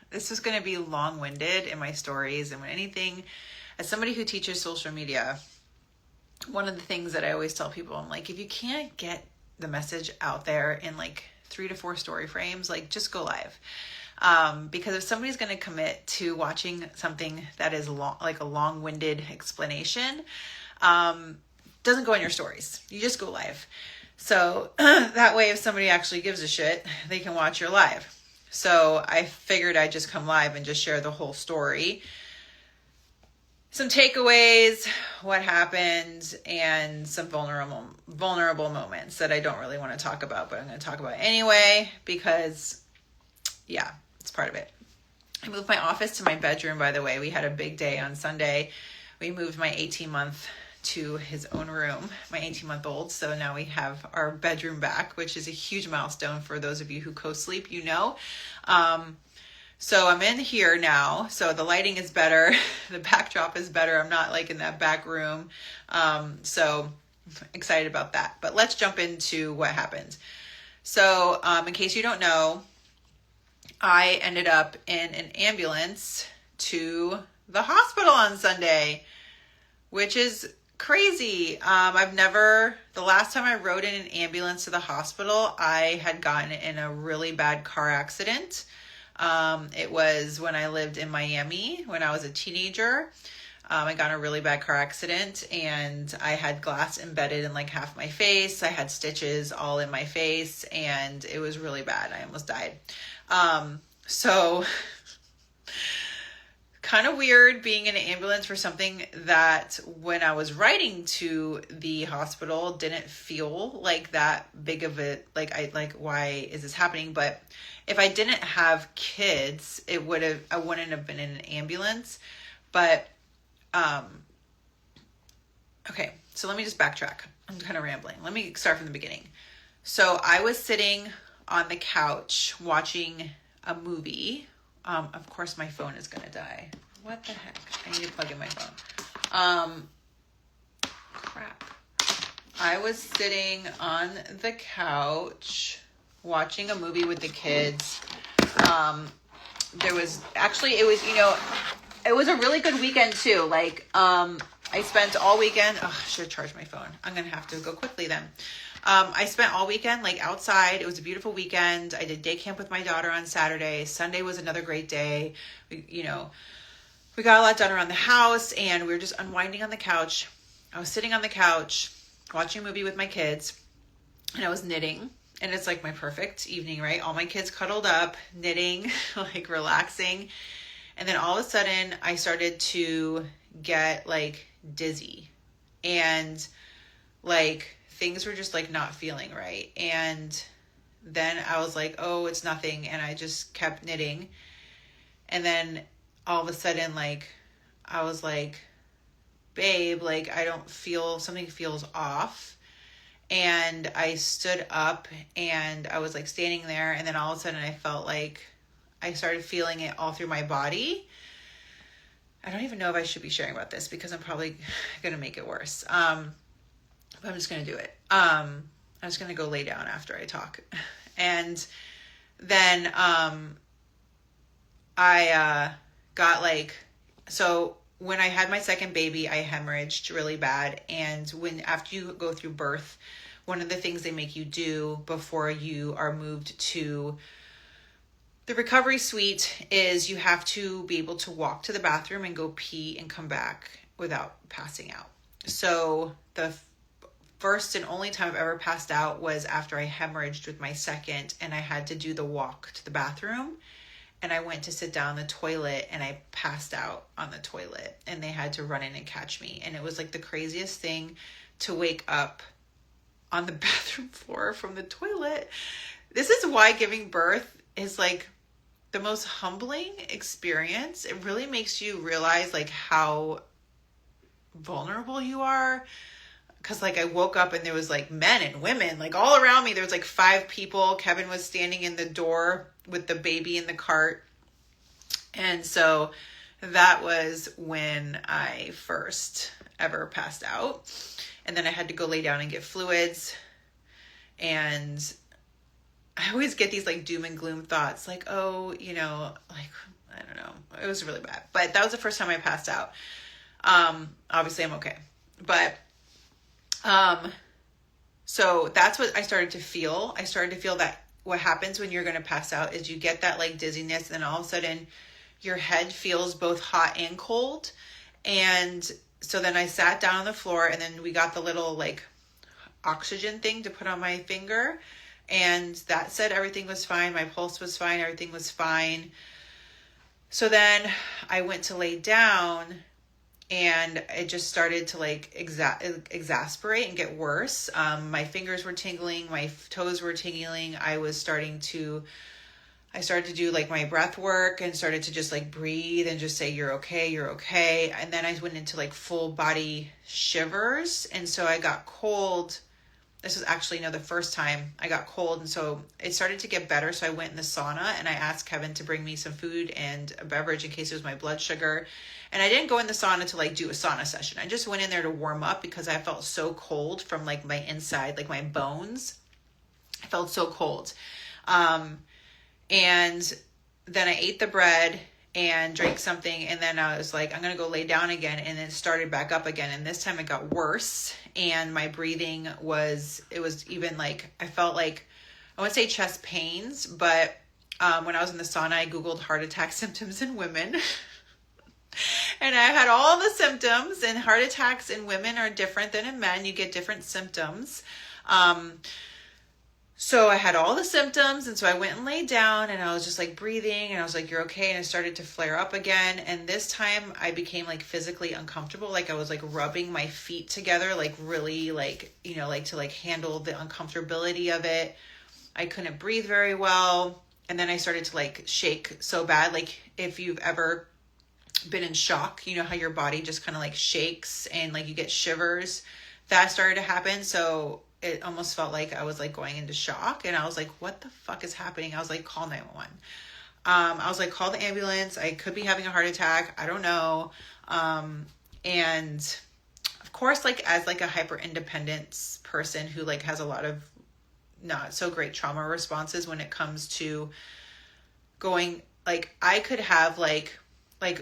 This is going to be long-winded in my stories and when anything, as somebody who teaches social media, one of the things that I always tell people, I'm like, if you can't get the message out there in like 3 to 4 story frames, like just go live. Because if somebody's going to commit to watching something that is long, like a long-winded explanation, doesn't go in your stories. You just go live. So that way, if somebody actually gives a shit, they can watch your live. So I figured I'd just come live and just share the whole story. Some takeaways, what happened, and some vulnerable moments that I don't really want to talk about, but I'm going to talk about anyway because, yeah, it's part of it. I moved my office to my bedroom, by the way. We had a big day on Sunday. We moved my 18-month to his own room, my 18-month-old. So now we have our bedroom back, which is a huge milestone for those of you who co-sleep, you know. So I'm in here now. So the lighting is better. The backdrop is better. I'm not like in that back room. So excited about that. But let's jump into what happened. So in case you don't know, I ended up in an ambulance to the hospital on Sunday, which is crazy. The last time I rode in an ambulance to the hospital, I had gotten in a really bad car accident. It was when I lived in Miami when I was a teenager. I got in a really bad car accident and I had glass embedded in like half my face. I had stitches all in my face and it was really bad. I almost died. So kind of weird being in an ambulance for something that when I was riding to the hospital didn't feel like that big of it. Why is this happening? But if I didn't I wouldn't have been in an ambulance. But, okay, so let me just backtrack. I'm kind of rambling. Let me start from the beginning. So I was sitting on the couch watching a movie. Of course my phone is going to die. What the heck? I need to plug in my phone. Crap. I was sitting on the couch watching a movie with the kids. It was a really good weekend too. I spent all weekend. I should have charged my phone. I'm going to have to go quickly then. I spent all weekend outside. It was a beautiful weekend. I did day camp with my daughter on Saturday. Sunday was another great day. We got a lot done around the house and we were just unwinding on the couch. I was sitting on the couch watching a movie with my kids and I was knitting. And it's like my perfect evening, right? All my kids cuddled up, knitting, relaxing. And then all of a sudden I started to get dizzy and things were just not feeling right. And then I was like, oh, it's nothing. And I just kept knitting. And then all of a sudden, I was like, babe, I don't feel, something feels off. And I stood up and I was standing there. And then all of a sudden I felt I started feeling it all through my body. I don't even know if I should be sharing about this because I'm probably going to make it worse. But I'm just going to do it. I'm just going to go lay down after I talk. And then I got so when I had my second baby, I hemorrhaged really bad. And after you go through birth, one of the things they make you do before you are moved to the recovery suite is you have to be able to walk to the bathroom and go pee and come back without passing out. So the first and only time I've ever passed out was after I hemorrhaged with my second and I had to do the walk to the bathroom. And I went to sit down on the toilet and I passed out on the toilet and they had to run in and catch me. And it was the craziest thing to wake up on the bathroom floor from the toilet. This is why giving birth is the most humbling experience. It really makes you realize how vulnerable you are. Cause I woke up and there was men and women all around me. There was 5 people. Kevin was standing in the door with the baby in the cart. And so that was when I first ever passed out. And then I had to go lay down and get fluids. And I always get these like doom and gloom thoughts, like, oh, you know, like, I don't know. It was really bad. But that was the first time I passed out. Obviously I'm okay. But, so that's what I started to feel. I started to feel that what happens when you're going to pass out is you get that like dizziness, and then all of a sudden your head feels both hot and cold. And so then I sat down on the floor, and then we got the little like oxygen thing to put on my finger. And that said everything was fine. My pulse was fine. Everything was fine. So then I went to lay down, and it just started to like exasperate and get worse. My fingers were tingling. My toes were tingling. I started to do like my breath work and started to just like breathe and just say, you're okay, you're okay. And then I went into like full body shivers. And so I got cold. This was actually, the first time I got cold. And so it started to get better. So I went in the sauna, and I asked Kevin to bring me some food and a beverage in case it was my blood sugar. And I didn't go in the sauna to like do a sauna session. I just went in there to warm up because I felt so cold from like my inside, like my bones. I felt so cold. And then I ate the bread and drank something, and then I was like, I'm going to go lay down again, and then started back up again. And this time it got worse, and my breathing it was even like, I felt like, I wouldn't say chest pains, but when I was in the sauna, I Googled heart attack symptoms in women. And I had all the symptoms, and heart attacks in women are different than in men. You get different symptoms. So I had all the symptoms, and so I went and laid down, and I was just like breathing, and I was like, you're okay. And I started to flare up again. And this time I became like physically uncomfortable. Like I was like rubbing my feet together, like really like, like to like handle the uncomfortability of it. I couldn't breathe very well. And then I started to like shake so bad. Like if you've ever been in shock, you know how your body just kind of like shakes and like you get shivers. That started to happen. So it almost felt like I was like going into shock, and I was like, what the fuck is happening? I was like, call 911. I was like, call the ambulance. I could be having a heart attack. I don't know. And of course, like as like a hyper independence person who like has a lot of not so great trauma responses when it comes to going, like I could have like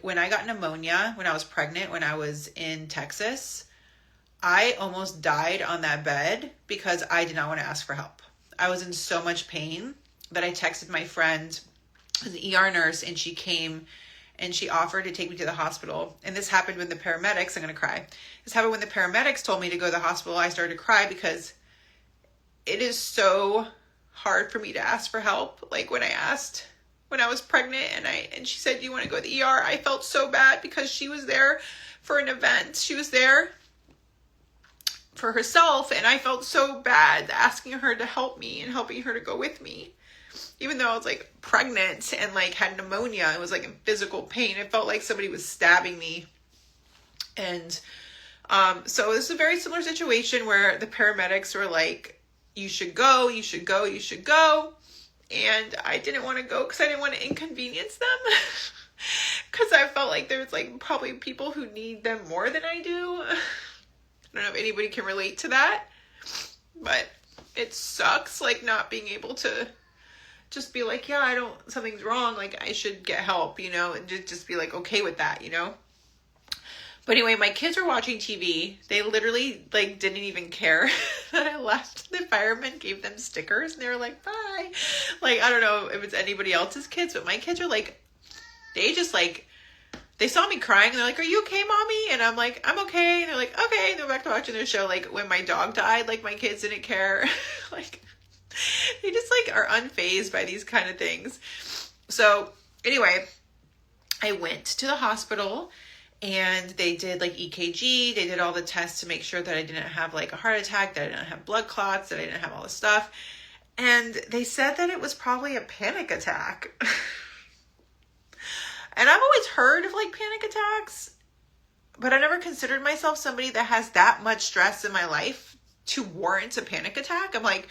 when I got pneumonia, when I was pregnant, when I was in Texas, I almost died on that bed because I did not want to ask for help. I was in so much pain that I texted my friend, an ER nurse, and she came and she offered to take me to the hospital. And this happened when the paramedics, I'm going to cry. This happened when the paramedics told me to go to the hospital. I started to cry because it is so hard for me to ask for help. Like when I was pregnant and she said, do you want to go to the ER? I felt so bad because she was there for an event. She was there for herself, and I felt so bad asking her to help me and helping her to go with me. Even though I was like pregnant and like had pneumonia, it was like in physical pain. It felt like somebody was stabbing me. And so this is a very similar situation where the paramedics were like, you should go, you should go, you should go. And I didn't want to go because I didn't want to inconvenience them. Because I felt like there's like probably people who need them more than I do. I don't know if anybody can relate to that, but it sucks, like, not being able to just be like, yeah, something's wrong, like, I should get help, and just be, like, okay with that, But anyway, my kids were watching TV. They literally, like, didn't even care that I left. The firemen gave them stickers, and they were like, bye. Like, I don't know if it's anybody else's kids, but my kids are, like, they just, like, they saw me crying, and they're like, are you okay, mommy? And I'm like, I'm okay. And they're like, okay. And they're back to watching their show. Like, when my dog died, like, my kids didn't care. Like, they just, like, are unfazed by these kind of things. So, anyway, I went to the hospital, and they did, like, EKG. They did all the tests to make sure that I didn't have, like, a heart attack, that I didn't have blood clots, that I didn't have all this stuff. And they said that it was probably a panic attack. And I've always heard of like panic attacks, but I never considered myself somebody that has that much stress in my life to warrant a panic attack. I'm like,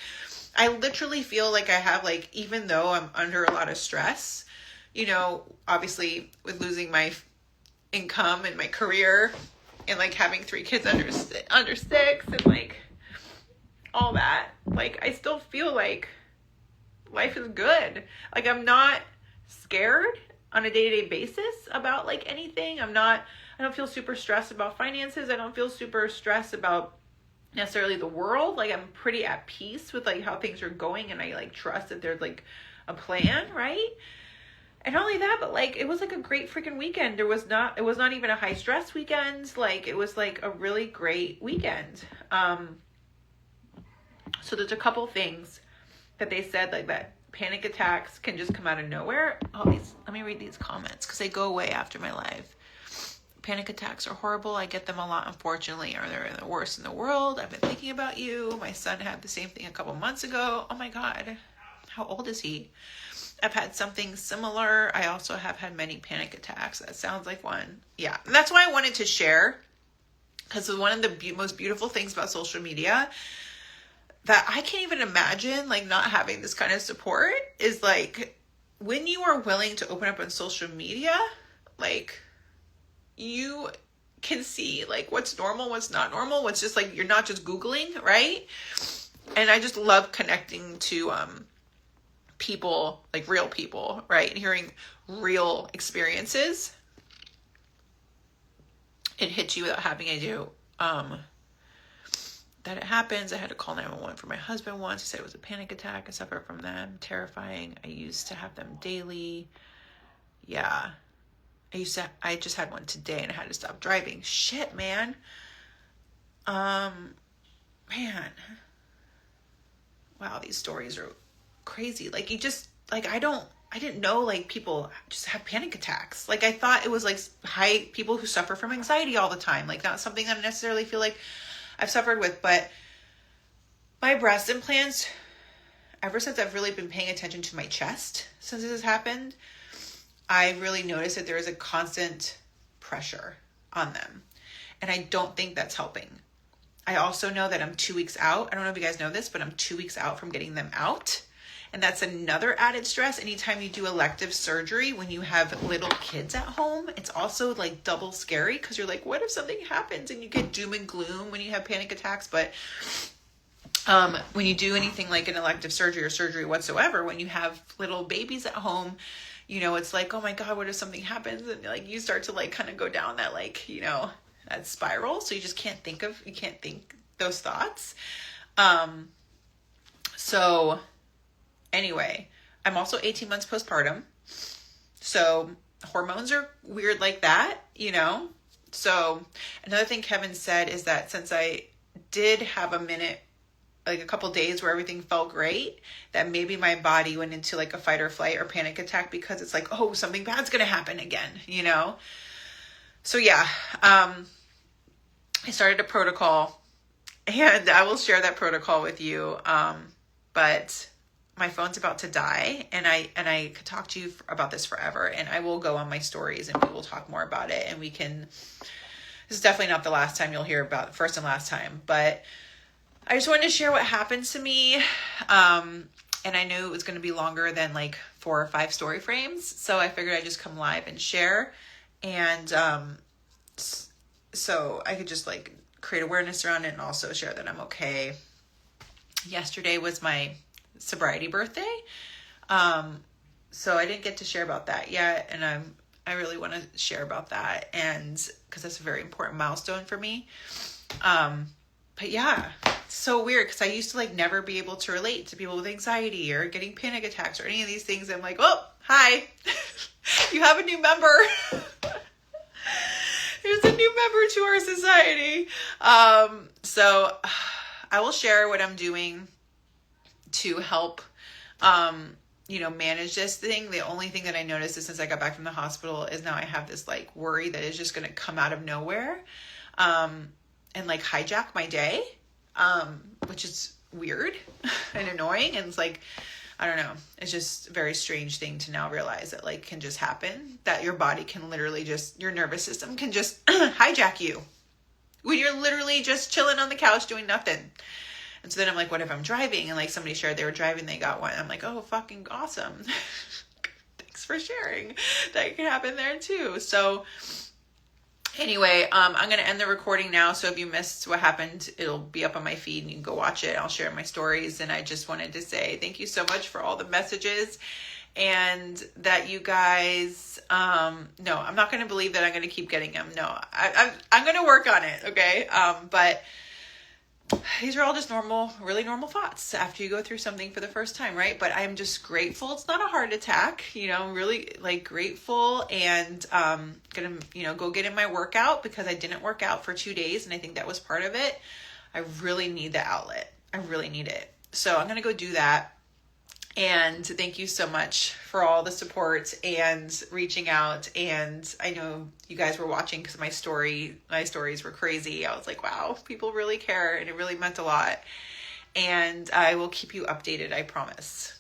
I literally feel like I have like, even though I'm under a lot of stress, obviously with losing my income and my career and like having 3 kids under 6 and like all that, like I still feel like life is good. Like, I'm not scared on a day-to-day basis about like anything. I don't feel super stressed about finances. I don't feel super stressed about necessarily the world. Like, I'm pretty at peace with like how things are going, and I like trust that there's like a plan, right? And not only that, but like, it was like a great freaking weekend. It was not even a high stress weekend. Like, it was like a really great weekend. So there's a couple things that they said, like that panic attacks can just come out of nowhere. Let me read these comments because they go away after my live. Panic attacks are horrible. I get them a lot, unfortunately, or they're the worst in the world. I've been thinking about you. My son had the same thing a couple months ago. Oh my God. How old is he? I've had something similar. I also have had many panic attacks. That sounds like one. Yeah. And that's why I wanted to share, because one of the most beautiful things about social media that I can't even imagine, like, not having this kind of support is like, when you are willing to open up on social media, like, you can see like what's normal, what's not normal, what's just like, you're not just Googling, right? And I just love connecting to people, like real people, right? And hearing real experiences. It hits you without having to do that it happens. I had to call 911 for my husband once. He said it was a panic attack. I suffer from them. Terrifying. I used to have them daily. Yeah. I just had one today and I had to stop driving. Shit, man. Man. Wow, these stories are crazy. Like, you just, like, I didn't know, like, people just have panic attacks. Like, I thought it was, like, people who suffer from anxiety all the time. Like, not something that I necessarily feel like I've suffered with. But my breast implants, ever since I've really been paying attention to my chest since this has happened, I really noticed that there is a constant pressure on them. And I don't think that's helping. I also know that I'm 2 weeks out. I don't know if you guys know this, but I'm 2 weeks out from getting them out. And that's another added stress. Anytime you do elective surgery, when you have little kids at home, it's also like double scary, because you're like, what if something happens? And you get doom and gloom when you have panic attacks. But when you do anything like an elective surgery or surgery whatsoever, when you have little babies at home, you know, it's like, oh my God, what if something happens? And like, you start to like kind of go down that, like, you know, that spiral. So you just can't think those thoughts. So anyway, I'm also 18 months postpartum. So hormones are weird like that, you know? So another thing Kevin said is that since I did have a minute, like a couple days where everything felt great, that maybe my body went into like a fight or flight or panic attack, because it's like, oh, something bad's going to happen again, you know? So yeah, I started a protocol, and I will share that protocol with you. But my phone's about to die, and I could talk to you about this forever, and I will go on my stories and we will talk more about it. And this is definitely not the last time you'll hear about, first and last time, but I just wanted to share what happened to me. And I knew it was going to be longer than like 4 or 5 story frames. So I figured I'd just come live and share. And so I could just like create awareness around it and also share that I'm okay. Yesterday was my sobriety birthday. So I didn't get to share about that yet. And I really want to share about that. And because that's a very important milestone for me. But yeah, it's so weird, because I used to like never be able to relate to people with anxiety or getting panic attacks or any of these things. I'm like, oh, hi, you have a new member. There's a new member to our society. So I will share what I'm doing to help, you know, manage this thing. The only thing that I noticed is since I got back from the hospital is now I have this like worry that is just going to come out of nowhere. And like hijack my day, which is weird and annoying. And it's like, I don't know. It's just a very strange thing to now realize that like can just happen, that your body can literally just, your nervous system can just hijack you when you're literally just chilling on the couch doing nothing. And so then I'm like, what if I'm driving? And like somebody shared they were driving, they got one. I'm like, oh, fucking awesome. Thanks for sharing. That can happen there too. So Anyway, I'm going to end the recording now. So if you missed what happened, it'll be up on my feed and you can go watch it. I'll share my stories. And I just wanted to say thank you so much for all the messages and that you guys, no, I'm not going to believe that I'm going to keep getting them. No, I'm going to work on it. Okay. But these are all just normal, really normal thoughts after you go through something for the first time, right? But I'm just grateful. It's not a heart attack, I'm really like grateful and gonna, go get in my workout because I didn't work out for 2 days and I think that was part of it. I really need the outlet. I really need it. So I'm gonna go do that. And thank you so much for all the support and reaching out. And I know you guys were watching because my stories were crazy. I was like, wow, people really care. And it really meant a lot. And I will keep you updated, I promise.